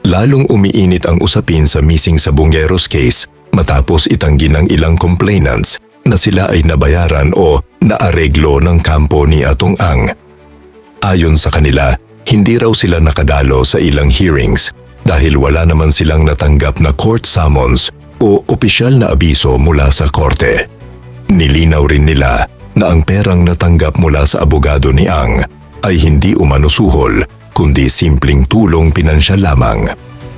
Lalong umiinit ang usapin sa missing Sabongeros case matapos itanggi ng ilang complainants na sila ay nabayaran o naareglo ng kampo ni Atong Ang. Ayon sa kanila, hindi raw sila nakadalo sa ilang hearings dahil wala naman silang natanggap na court summons o opisyal na abiso mula sa korte. Nilinaw rin nila na ang perang natanggap mula sa abogado ni Ang ay hindi umano-suhol kundi simpleng tulong pinansyal lamang.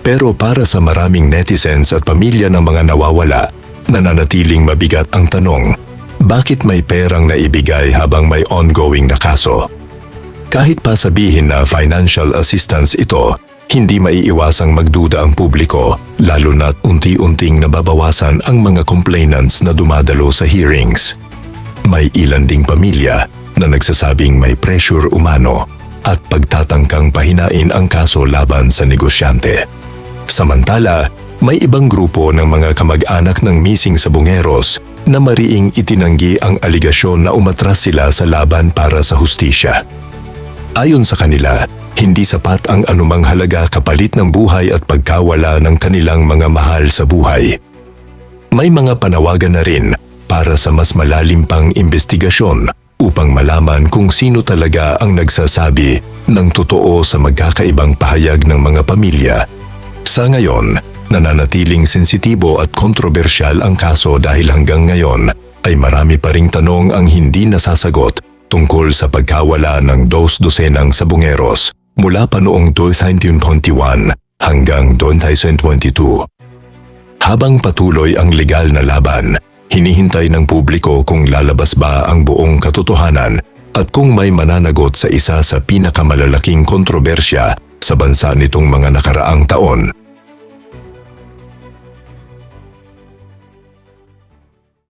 Pero para sa maraming netizens at pamilya ng mga nawawala, nananatiling mabigat ang tanong, bakit may perang naibigay habang may ongoing na kaso? Kahit pa sabihin na financial assistance ito, hindi maiiwasang magduda ang publiko, lalo na't unti-unting nababawasan ang mga complainants na dumadalo sa hearings. May ilan ding pamilya na nagsasabing may pressure umano at pagtatangkang pahinain ang kaso laban sa negosyante. Samantala, may ibang grupo ng mga kamag-anak ng missing Sabongeros na mariing itinanggi ang aligasyon na umatras sila sa laban para sa hustisya. Ayon sa kanila, hindi sapat ang anumang halaga kapalit ng buhay at pagkawala ng kanilang mga mahal sa buhay. May mga panawagan na rin para sa mas malalim pang investigasyon upang malaman kung sino talaga ang nagsasabi ng totoo sa magkakaibang pahayag ng mga pamilya. Sa ngayon, nananatiling sensitibo at kontrobersyal ang kaso dahil hanggang ngayon ay marami pa ring tanong ang hindi nasasagot tungkol sa pagkawala ng 2 dosenang Sabongeros mula pa noong 2021 hanggang 2022. Habang patuloy ang legal na laban, hinihintay ng publiko kung lalabas ba ang buong katotohanan at kung may mananagot sa isa sa pinakamalalaking kontrobersya sa bansa nitong mga nakaraang taon.